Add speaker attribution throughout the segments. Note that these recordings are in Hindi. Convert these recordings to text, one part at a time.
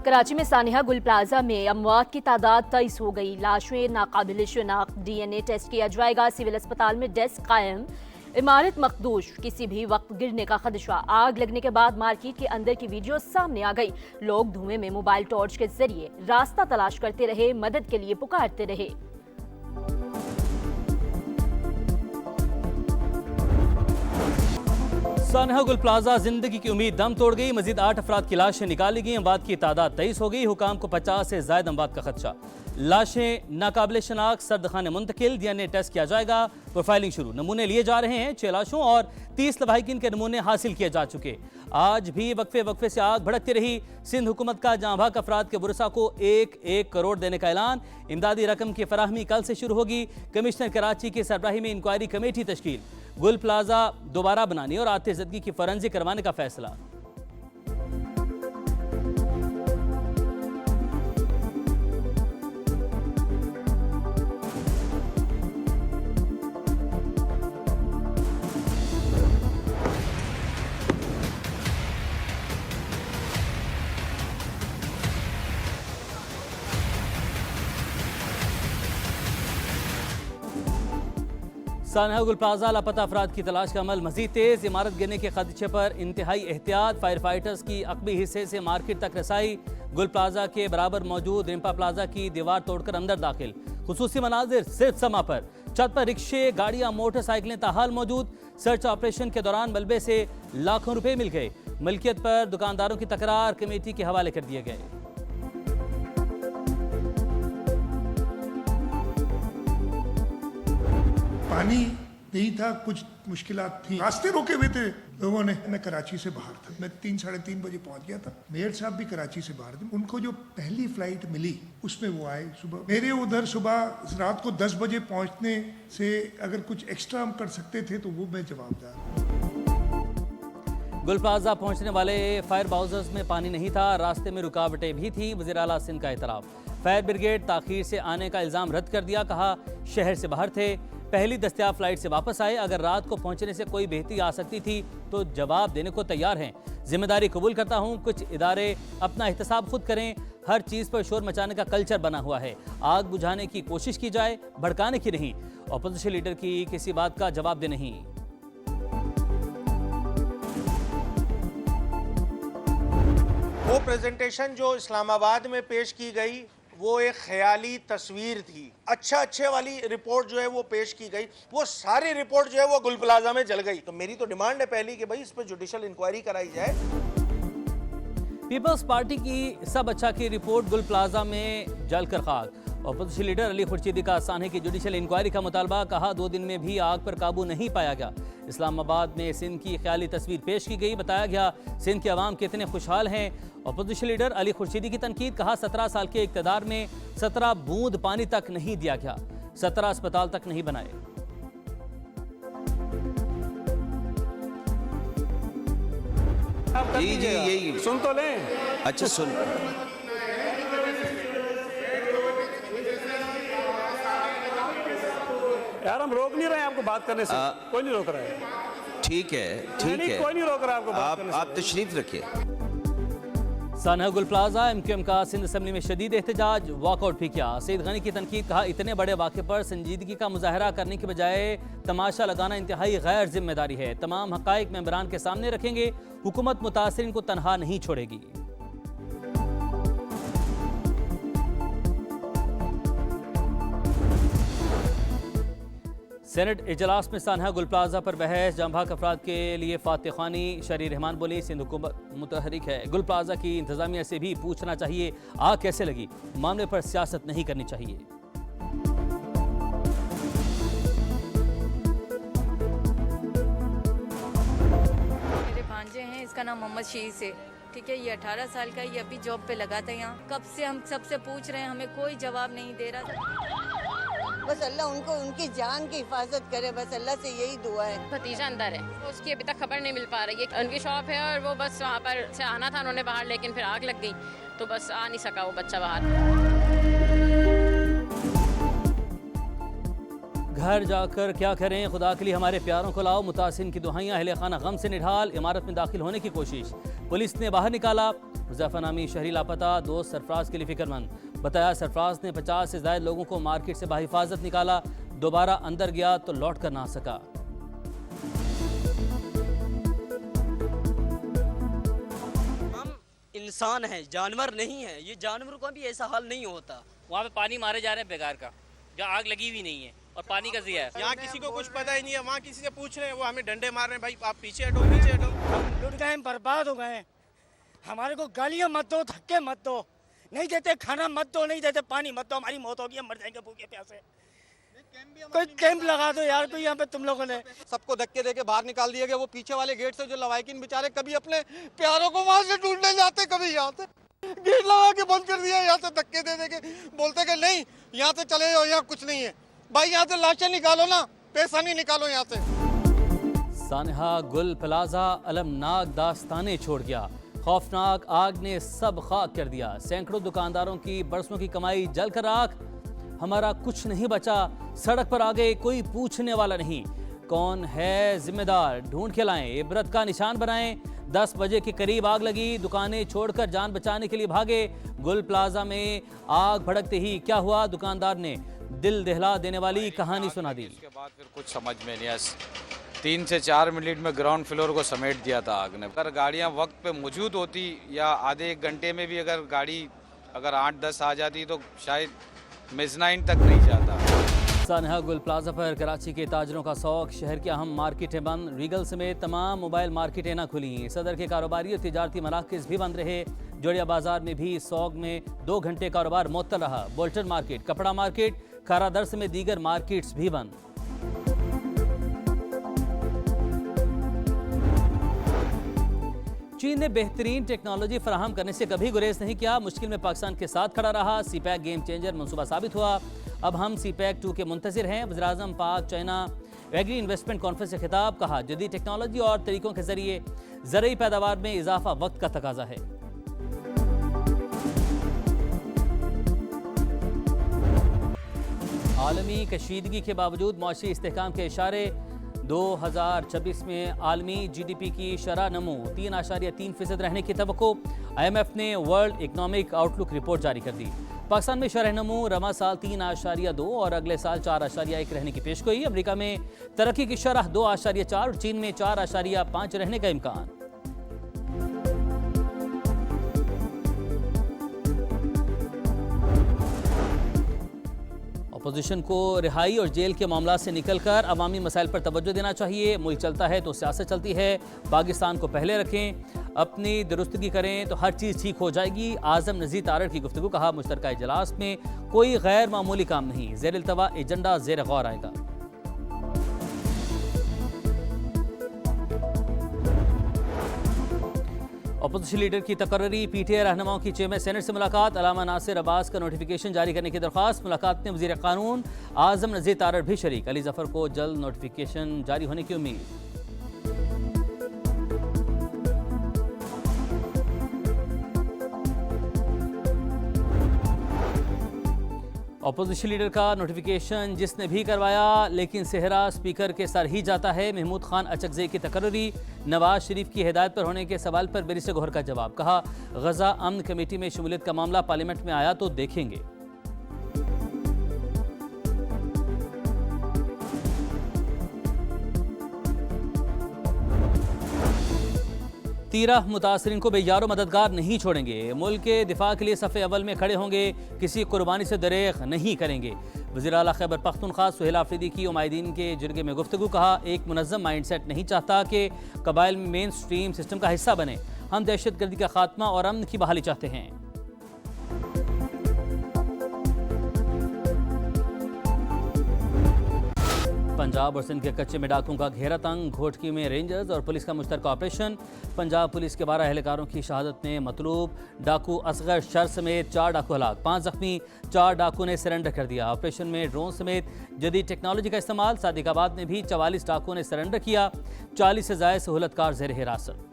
Speaker 1: कराची में सानिया गुल प्लाजा में अमवात की तादाद 23 हो गई। लाशें नाकाबिल शिनाख्त, DNA टेस्ट किया जाएगा। सिविल अस्पताल में डेस्क कायम, इमारत मखदूश, किसी भी वक्त गिरने का खदशा। आग लगने के बाद मार्केट के अंदर की वीडियो सामने आ गई। लोग धुएं में मोबाइल टॉर्च के जरिए रास्ता तलाश करते रहे, मदद के लिए पुकारते रहे।
Speaker 2: सानिया गुल प्लाजा जिंदगी की उम्मीद दम तोड़ गई। मजीद 8 अफराद की लाशें निकाली गई। अमवात की तादाद 23 हो गई। हुकाम को 50 से ज्यादा अमवात का खदशा। लाशें नाकाबिल शनाख्त, सर्दखाने मुंतकिल, DNA टेस्ट किया जाएगा। प्रोफाइलिंग शुरू, नमूने लिए जा रहे हैं। 6 लाशों और 30 लवाहिकीन के नमूने हासिल किए जा चुके। आज भी वक्फे से आग भड़कती रही। सिंध हुकूमत का जहां भाग अफराद के बुरसा को 1 करोड़ देने का ऐलान। इमदादी रकम की फराहमी कल से शुरू होगी। कमिश्नर कराची की सरबराही में इंक्वायरी कमेटी तश्कील। गुल प्लाजा दोबारा बनाने और आतिशदगी की फॉरेंसिक करवाने का फैसला। सानिया गुल प्लाजा लापता अफराद की तलाश का अमल मजीद तेज। इमारत गिरने के खदशे पर इंतहाई एहतियात। फायर फाइटर्स की अकबी हिस्से से मार्केट तक रसाई। गुल प्लाजा के बराबर मौजूद रिम्पा प्लाजा की दीवार तोड़कर अंदर दाखिल। खुसूसी मनाजिर सिर्फ समा पर। छत पर रिक्शे, गाड़ियां, मोटरसाइकिलें ताहाल मौजूद। सर्च ऑपरेशन के दौरान मलबे से लाखों रुपए मिल गए। मिल्कियत पर दुकानदारों की तकरार कमेटी के हवाले कर दिए गए।
Speaker 3: पानी नहीं था, कुछ मुश्किलात थी, रास्ते रोके हुए थे लोगों ने। मैं कराची से बाहर था, मैं 3-3:30 बजे पहुंच गया था। मेयर साहब भी कराची से बाहर थे। उनको जो पहली फ्लाइट मिली उसमें वो आए सुबह। मेरे उधर सुबह रात को 10 बजे पहुंचने से अगर कुछ एक्स्ट्रा हम कर सकते थे तो वो मैं जवाबदार।
Speaker 2: गुल प्लाजा पहुंचने वाले फायर बाउजर्स में पानी नहीं था, रास्ते में रुकावटें भी थी। वज़ीर आला सिंध का एतराफ़। फायर ब्रिगेड ताखीर से आने का इल्ज़ाम रद्द कर दिया। कहा शहर से बाहर थे, पहली दस्तयाब फ्लाइट से वापस आए। अगर रात को पहुंचने से कोई बेहतरी आ सकती थी तो जवाब देने को तैयार हैं। जिम्मेदारी कबूल करता हूं। कुछ इदारे अपना एहतसाब खुद करें। हर चीज़ पर शोर मचाने का कल्चर बना हुआ है। आग बुझाने की कोशिश की जाए, भड़काने की नहीं। अपोजिशन लीडर की किसी बात का जवाब दे नहीं।
Speaker 4: वो प्रेजेंटेशन जो इस्लामाबाद में पेश की गई वो एक ख्याली तस्वीर थी। अच्छे वाली रिपोर्ट जो है वो पेश की गई, वो सारी रिपोर्ट जो है वो गुल प्लाजा में जल गई। तो मेरी तो डिमांड है पहली कि भाई इस पर जुडिशल इंक्वायरी कराई जाए।
Speaker 2: पीपल्स पार्टी की सब अच्छा की रिपोर्ट गुल प्लाजा में जलकर खाक। अपोजिशन लीडर अली खुर्शीदी का सानिया की जुडिशल इंक्वायरी का मुतालबा। कहा 2 दिन में भी आग पर काबू नहीं पाया गया। इस्लामाबाद में सिंध की ख्याली तस्वीर पेश की गई। बताया गया सिंध के अवाम कितने खुशहाल हैं। अपोजिशन लीडर अली खुर्शीदी की तनकीद। कहा 17 साल के इक़्तिदार में 17 बूंद पानी तक नहीं दिया गया, 17 अस्पताल तक नहीं बनाए।
Speaker 5: जी यही
Speaker 6: सुन तो लें।
Speaker 5: अच्छा सुन।
Speaker 6: यार हम रोक नहीं रहे हैं आपको बात करने से, कोई नहीं रोक रहा है।
Speaker 5: ठीक है
Speaker 6: कोई नहीं रोक रहा आपको बात करने से।
Speaker 5: आप तशरीफ रखिए।
Speaker 2: सानिया गुल प्लाजा MQM का सिंध असम्बली में शदीद एहतजाज, वॉकआउट भी किया। सईद गनी की तनकीद। कहा इतने बड़े वाक़े पर संजीदगी का मुजाहरा करने के बजाय तमाशा लगाना इंतहाई गैर जिम्मेदारी है। तमाम हक़ाइक़ मेंबरान के सामने रखेंगे। हुकूमत मुतासिरीन को तनहा नहीं छोड़ेगी। सेनेट इजलास में सानिया गुल प्लाजा पर बहस। जमभाग अफराद के लिए फातिह खानी। शरी रहमान बोली सिंध हुकूमत मुतहरिक है। गुल प्लाजा की इंतजामिया से भी पूछना चाहिए आग कैसे लगी। मामले पर सियासत नहीं करनी चाहिए।
Speaker 7: मेरे भांजे हैं, इसका नाम मोहम्मद शीस है। ठीक है, ये 18 साल का, ये अभी जॉब पे लगा था यहाँ। कब से हम सबसे पूछ रहे हैं, हमें कोई जवाब नहीं दे रहा था।
Speaker 8: बस अल्लाह उनको उनकी जान की हिफाजत करे, बस अल्लाह से यही दुआ है।
Speaker 9: भतीजा अंदर है, उसकी अभी तक खबर नहीं मिल पा रही है। उनकी शॉप है और वो बस वहाँ पर से आना था उन्होंने बाहर, लेकिन फिर आग लग गई तो बस आ नहीं सका वो बच्चा बाहर।
Speaker 2: घर जाकर क्या करें, खुदा के लिए हमारे प्यारों को लाओ। मुतासिन की दुहाइयाँ, अहले खाना गम से निढाल। इमारत में दाखिल होने की कोशिश, पुलिस ने बाहर निकाला। हुज़ैफा नामी शहरी लापता, दोस्त सरफराज के लिए फिक्रमंद। बताया सरफराज ने 50 से ज़ायद लोगों को मार्केट से बाहिफाजत निकाला। दोबारा अंदर गया तो लौट कर ना सका।
Speaker 10: हम इंसान हैं, जानवर नहीं हैं। ये जानवरों का भी ऐसा हाल नहीं होता।
Speaker 11: वहाँ पे पानी मारे जा रहे हैं बेकार का, जहाँ आग लगी हुई नहीं है और पानी का ज़िया है।
Speaker 4: यहाँ किसी को कुछ पता ही नहीं है, वहाँ किसी से पूछ रहे हैं, वो हमें डंडे मार रहे हैं, भाई आप पीछे हटो, पीछे हटो।
Speaker 10: हम लुट गए, बर्बाद हो गए। हमारे को गालियाँ मत दो, धक्के मत दो, नहीं देते खाना मत दो, नहीं देते पानी मत दो, हमारी मौत होगी, हम मर जाएंगे भूखे प्यासे। कोई कैंप लगा दो यार, कोई यहाँ पे तुम लोगों ने।
Speaker 12: सबको धक्के देके बाहर निकाल दिया गया। वो पीछे वाले गेट से जो लवाकिन बेचारे कभी अपने प्यारों को वहां से ढूंढने जाते, कभी यहाँ से गेट लगा के बंद कर दिया। यहाँ से धक्के दे के बोलते कि नहीं यहाँ से चले जाओ, यहाँ कुछ नहीं है। भाई यहाँ से लाशें निकालो ना, पैसा नहीं निकालो यहाँ से।
Speaker 2: सानहा गुल प्लाजा अलमनाक दास्तानें छोड़ गया। खौफनाक आग ने सब खाक कर दिया। सैकड़ों दुकानदारों की बरसों की कमाई जलकर राख। हमारा कुछ नहीं बचा, सड़क पर आ गए, कोई पूछने वाला नहीं। कौन है जिम्मेदार, ढूंढ के लाएं, इबरत का निशान बनाएं। 10 बजे के करीब आग लगी, दुकानें छोड़कर जान बचाने के लिए भागे। गुल प्लाजा में आग भड़कते ही क्या हुआ, दुकानदार ने दिल दहला देने वाली कहानी सुना दी।
Speaker 13: उसके बाद फिर कुछ समझ में नहीं आया। 3 से 4 मिनट में ग्राउंड फ्लोर को समेट दिया था आग ने। अगर गाड़ियाँ वक्त पे मौजूद होती या आधे 1 घंटे में भी अगर गाड़ी 8-10 आ जाती तो शायद मेज़नाइन तक नहीं जाता।
Speaker 2: सानहा गुल प्लाजा पर कराची के ताजरों का शौक। शहर की अहम मार्केटें बंद, रीगल समेत तमाम मोबाइल मार्केटें न खुली। सदर के कारोबारी और तिजारती मराकज़ भी बंद रहे। जोड़िया बाजार में भी सौग में 2 घंटे कारोबार मुअत्तल रहा। बोल्टन मार्केट, कपड़ा मार्केट, खारादर समेत दीगर मार्केट्स भी बंद। चीन ने बेहतरीन टेक्नोलॉजी फराहम करने से कभी गुरेज नहीं किया। मुश्किल में पाकिस्तान के साथ खड़ा रहा। सीपैक गेम चेंजर मंसूबा साबित हुआ। अब हम सीपैक 2 के मुंतज़िर हैं। वज़ीर-ए-आज़म पाक चाइना एग्री इन्वेस्टमेंट कॉन्फ्रेंस से खिताब, कहा जदीद टेक्नोलॉजी और तरीकों के जरिए ज़रूरी पैदावार में इजाफा वक्त का तकाजा है। आलमी कशीदगी के बावजूद मौशी इस्तेहकाम के इशारे। 2026 में आलमी GDP की शरह नमो 3.3% रहने की तवक्को। IMF ने वर्ल्ड इकनॉमिक आउटलुक रिपोर्ट जारी कर दी। पाकिस्तान में शरह नमो रवा साल 3.2 और अगले साल 4.1 रहने की पेशगोई। अमेरिका में तरक्की की शरह 2.4 और चीन में 4.5 रहने का इम्कान। अपोजिशन को रिहाई और जेल के मामला से निकलकर अवामी मसाइल पर तवज्जो देना चाहिए। मुल्क चलता है तो सियासत चलती है। पाकिस्तान को पहले रखें, अपनी दुरुस्तगी करें तो हर चीज़ ठीक हो जाएगी। आज़म नज़ीर तारड़ की गुफ्तगू, कहा मुश्तरका इजलास में कोई गैर मामूली काम नहीं, ज़ेर इल्तवा एजेंडा ज़ेर गौर आएगा। अपोजिशन लीडर की तकर्री। PTI रहनुमाओं की चेयरमैन सेनेट से मुलाकात। अलामा नासिर अब्बास का नोटिफिकेशन जारी करने की दरख्वास्त। मुलाकात में वज़ीर क़ानून आज़म नज़ीर तारड़ भी शरीक। अली ज़फ़र को जल्द नोटिफिकेशन जारी होने की उम्मीद। अपोजिशन लीडर का नोटिफिकेशन जिसने भी करवाया लेकिन सेहरा स्पीकर के सर ही जाता है। महमूद खान अचकज़ई की तकर्री। नवाज शरीफ की हिदायत पर होने के सवाल पर बैरिस्टर गौहर का जवाब, कहा गजा अमन कमेटी में शमूलियत का मामला पार्लियामेंट में आया तो देखेंगे। तीरह मुतासरीन को बेयारो मददगार नहीं छोड़ेंगे। मुल्क के दिफा के लिए सफ़े अव्वल में खड़े होंगे, किसी कुर्बानी से दरेग नहीं करेंगे। वज़ीर आला खैबर पख्तूनख्वा सुहेल आफरीदी की उमाइदीन के जुर्गे में गुफ्तगू, कहा एक मुनज़्ज़म माइंडसेट नहीं चाहता कि कबाइल मेन स्ट्रीम सिस्टम का हिस्सा बने। हम दहशतगर्दी का खात्मा और अमन की बहाली चाहते हैं। पंजाब और सिंध के कच्चे में डाकुओं का घेरा तंग। घोटकी में रेंजर्स और पुलिस का मुश्तरका ऑपरेशन। पंजाब पुलिस के 12 एहलकारों की शहादत में मतलूब। डाकू असगर शर समेत 4 डाकू हलाक, 5 जख्मी। 4 डाकू ने सरेंडर कर दिया। ऑपरेशन में ड्रोन समेत जदीद टेक्नोलॉजी का इस्तेमाल। सादिकाबाद में भी 44 डाकुओं ने सरेंडर किया। 40 से ज़ायद सहूलतकार ज़ेर हिरासत।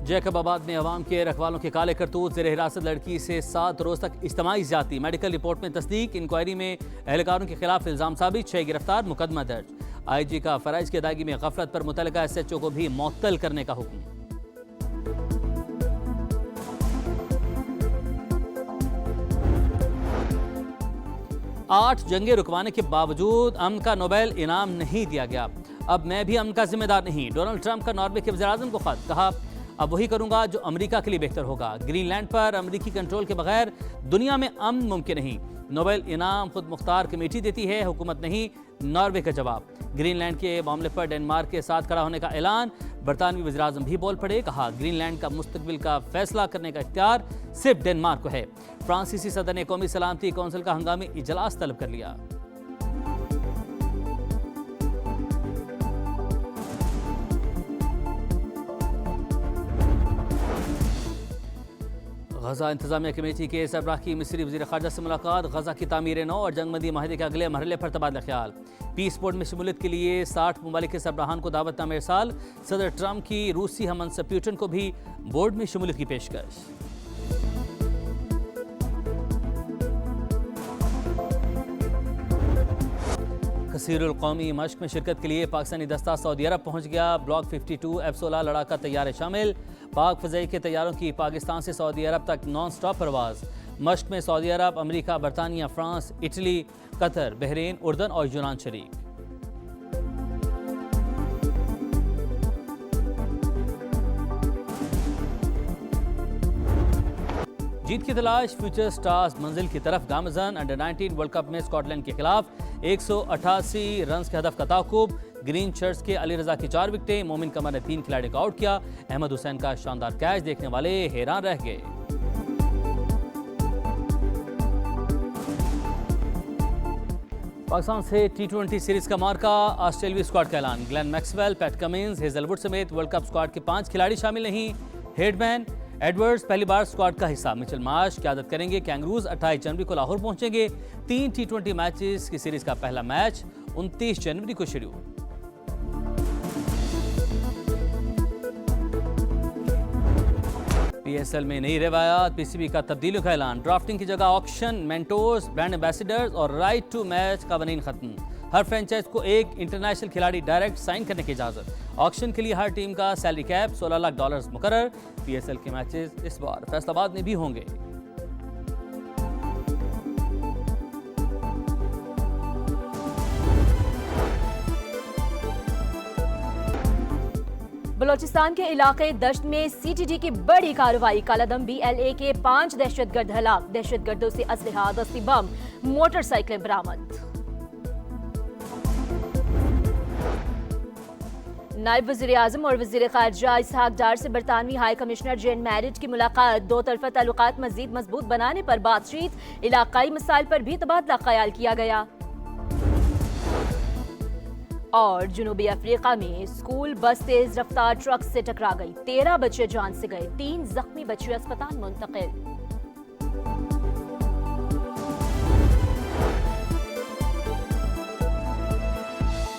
Speaker 2: जैकबाबाद में अवाम के रखवालों के काले करतूत, ज़ेर हिरासत लड़की से 7 रोज तक इज्तिमाई ज्यादती, मेडिकल रिपोर्ट में तस्दीक, इंक्वायरी में एहलकारों के खिलाफ इल्जाम साबित, 6 गिरफ्तार, मुकदमा दर्ज। IG का फराइज की अदायगी में गफलत पर मुतलका SHO को भी मुअत्तल करने का हुक्म। आठ जंगे रुकवाने के बावजूद अमन का नोबेल इनाम नहीं दिया गया। अब मैं भी अमन का जिम्मेदार नहीं, डोनाल्ड ट्रंप का नॉर्वे के वज़ीर-ए-आज़म को खत, कहा अब वही करूंगा जो अमेरिका के लिए बेहतर होगा। ग्रीनलैंड पर अमेरिकी कंट्रोल के बगैर दुनिया में अमन मुमकिन नहीं। नोबेल इनाम खुद मुख्तार कमेटी देती है, हुकूमत नहीं, नॉर्वे का जवाब। ग्रीनलैंड के मामले पर डेनमार्क के साथ खड़ा होने का ऐलान, बरतानवी वज़ीर-ए-आज़म भी बोल पड़े, कहा ग्रीनलैंड का मुस्तकबिल का फैसला करने का इख्तियार सिर्फ डेनमार्क को है। फ्रांसीसी सदर ने कौमी सलामती कौंसिल का हंगामी इजलास तलब कर लिया। गजा इंतजामिया कमेटी के सरबराह की मिस्री वज़ीर ख़ारजा से मुलाकात, गजा की तामीर नौ और जंगबंदी माहिदे के अगले मरहले पर तबादला ख्याल। पीस बोर्ड में शमूलियत के लिए 60 ममालिक के सरबराहान को दावतनामा इरसाल, सदर ट्रंप की रूसी हममंसब पुतिन को भी बोर्ड में शमूलियत की पेशकश। कसीरुल कौमी मश्क में शिरकत के लिए पाकिस्तानी दस्ता सऊदी अरब पहुंच गया। ब्लॉक 52 F-16 लड़ाका तैयारे शामिल। पाक फ़ज़ाई के तैयारों की पाकिस्तान से सऊदी अरब तक नॉन स्टॉप परवाज़। मश्क में सऊदी अरब, अमेरिका, बरतानिया, फ्रांस, इटली, कतर, बहरीन, उर्दन और यूनान शरीक। जीत की तलाश, फ्यूचर स्टार्स मंजिल की तरफ गामजन। अंडर 19 वर्ल्ड कप में स्कॉटलैंड के खिलाफ 188 रन के हदफ का ताकुब। ग्रीन शर्ट्स के अली रजा की 4 विकेटें, मोमिन कमर ने 3 खिलाड़ियों को आउट किया। अहमद हुसैन का शानदार कैच देखने वाले हैरान रह गए। पाकिस्तान से T20 सीरीज का मार्का, ऑस्ट्रेलियाई स्क्वाड का ऐलान। Glenn Maxwell, PAT Cummins, Hazlewood समेत वर्ल्ड कप स्क्वाड के 5 खिलाड़ी शामिल नहीं। हेडमैन एडवर्ड्स पहली बार स्क्वाड का हिस्सा। मिचेल मार्श क़यादत करेंगे। कैंगरूज 28 जनवरी को लाहौर पहुंचेंगे। 3 T20 मैचेस की सीरीज का पहला मैच 29 जनवरी को शेड्यूल। PSL में नई रिवायत, PCB का तब्दीलियों का ऐलान। ड्राफ्टिंग की जगह ऑक्शन, मेंटोर्स, ब्रांड एम्बेसडर्स और राइट टू मैच कवानीन खत्म। हर फ्रेंचाइज को एक इंटरनेशनल खिलाड़ी डायरेक्ट साइन करने की इजाजत। ऑक्शन के लिए हर टीम का सैलरी कैप $16 लाख मुकर्रर। PSL के मैचेस इस बार फैसलाबाद में भी होंगे।
Speaker 1: बलोचिस्तान के इलाके दश्त में CTD की बड़ी कार्रवाई। कालादम BLA के 5 दहशतगर्द हलाक। दहशतगर्दों से असलहा, दस्ती बम, मोटरसाइकिलें बरामद। नायब वज़ीर-ए-आज़म और वज़ीर ख़ारजा इसहाक डार से बरतानवी हाई कमिश्नर जेन मैरिट की मुलाकात। 2 तरफ़ा ताल्लुकात मज़ीद मजबूत बनाने पर बातचीत। इलाकाई मसाइल पर भी तबादला ख्याल किया गया। और जनूबी अफ्रीका में स्कूल बस तेज रफ्तार ट्रक से टकरा गई। 13 बच्चे जान से गए, 3 जख्मी बच्चे अस्पताल मुंतकिल।